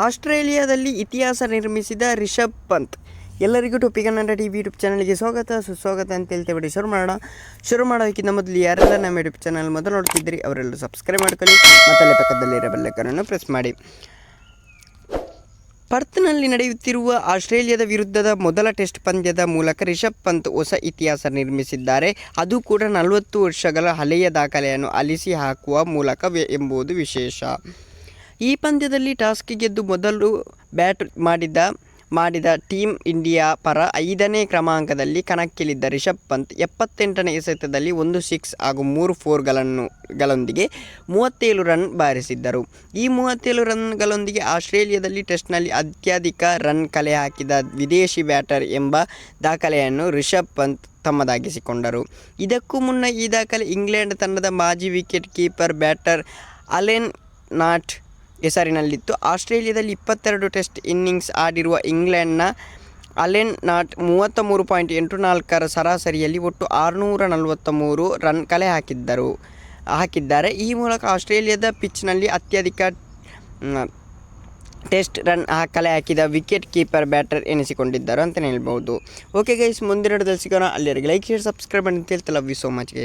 ಆಸ್ಟ್ರೇಲಿಯಾದಲ್ಲಿ ಇತಿಹಾಸ ನಿರ್ಮಿಸಿದ ರಿಷಬ್ ಪಂತ್. ಎಲ್ಲರಿಗೂ ಟೊಪ್ಪಿ ಕನ್ನಡ TV ಯೂಟ್ಯೂಬ್ ಚಾನಲ್ಗೆ ಸುಸ್ವಾಗತ ಅಂತ ಹೇಳ್ತೇವೆ. ಶುರು ಮಾಡೋದಕ್ಕಿಂತ ಮೊದಲು ಯಾರೆಲ್ಲ ನಮ್ಮ ಯೂಟ್ಯೂಬ್ ಚಾನಲ್ ಮೊದಲು ನೋಡ್ತಿದ್ರಿ ಅವರೆಲ್ಲರೂ ಸಬ್ಸ್ಕ್ರೈಬ್ ಮಾಡ್ಕೊಳ್ಳಿ ಮತ್ತು ಅಲ್ಲೇ ಪಕ್ಕದಲ್ಲಿರೋ ಬೆಲ್ ಐಕಾನ್ ಪ್ರೆಸ್ ಮಾಡಿ. ಪರ್ತ್ನಲ್ಲಿ ನಡೆಯುತ್ತಿರುವ ಆಸ್ಟ್ರೇಲಿಯಾದ ವಿರುದ್ಧದ ಮೊದಲ ಟೆಸ್ಟ್ ಪಂದ್ಯದ ಮೂಲಕ ರಿಷಬ್ ಪಂತ್ ಹೊಸ ಇತಿಹಾಸ ನಿರ್ಮಿಸಿದ್ದಾರೆ. ಅದು ಕೂಡ 40 ವರ್ಷಗಳ ಹಳೆಯ ದಾಖಲೆಯನ್ನು ಅಳಿಸಿ ಹಾಕುವ ಮೂಲಕ ಎಂಬುದು ವಿಶೇಷ. ಈ ಪಂದ್ಯದಲ್ಲಿ ಟಾಸ್ ಗೆದ್ದು ಮೊದಲು ಬ್ಯಾಟ್ ಮಾಡಿದ ಟೀಮ್ ಇಂಡಿಯಾ ಪರ 5ನೇ ಕ್ರಮಾಂಕದಲ್ಲಿ ಕಣಕ್ಕಿಳಿದ ರಿಷಬ್ ಪಂತ್ 78ನೇ ಎಸೆತದಲ್ಲಿ 1 ಸಿಕ್ಸ್ ಹಾಗೂ 3 ಫೋರ್ಗಳೊಂದಿಗೆ 37 ರನ್ ಬಾರಿಸಿದ್ದರು. ಈ 37 ರನ್ಗಳೊಂದಿಗೆ ಆಸ್ಟ್ರೇಲಿಯಾದಲ್ಲಿ ಟೆಸ್ಟ್ನಲ್ಲಿ ಅತ್ಯಧಿಕ ರನ್ ಕಲೆ ಹಾಕಿದ ವಿದೇಶಿ ಬ್ಯಾಟರ್ ಎಂಬ ದಾಖಲೆಯನ್ನು ರಿಷಬ್ ಪಂತ್ ತಮ್ಮದಾಗಿಸಿಕೊಂಡರು. ಇದಕ್ಕೂ ಮುನ್ನ ಈ ದಾಖಲೆ ಇಂಗ್ಲೆಂಡ್ ತಂಡದ ಮಾಜಿ wicket keeper batter Alan Knott ಹೆಸರಿನಲ್ಲಿತ್ತು. ಆಸ್ಟ್ರೇಲಿಯಾದಲ್ಲಿ 22 ಟೆಸ್ಟ್ ಇನ್ನಿಂಗ್ಸ್ ಆಡಿರುವ ಇಂಗ್ಲೆಂಡ್ನ ಅಲೆನ್ ನಾಟ್ 33.84ರ ಸರಾಸರಿಯಲ್ಲಿ ಒಟ್ಟು 643 ರನ್ ಕಲೆ ಹಾಕಿದ್ದಾರೆ. ಈ ಮೂಲಕ ಆಸ್ಟ್ರೇಲಿಯಾದ ಪಿಚ್ನಲ್ಲಿ ಅತ್ಯಧಿಕ ಟೆಸ್ಟ್ ರನ್ ಕಲೆ ಹಾಕಿದ ವಿಕೆಟ್ ಕೀಪರ್ ಬ್ಯಾಟರ್ ಎನಿಸಿಕೊಂಡಿದ್ದರು ಅಂತಲೇ ಹೇಳ್ಬೋದು. ಓಕೆ ಗೈಸ್, ಮುಂದಿನ ಸಿಗೋಣ. ಅಲ್ಲಿವರೆಗೆ ಲೈಕ್, ಶೇರ್, ಸಬ್ಸ್ಕ್ರೈಬ್ ಅಂತ ಹೇಳ್ತಾ love you so much guys.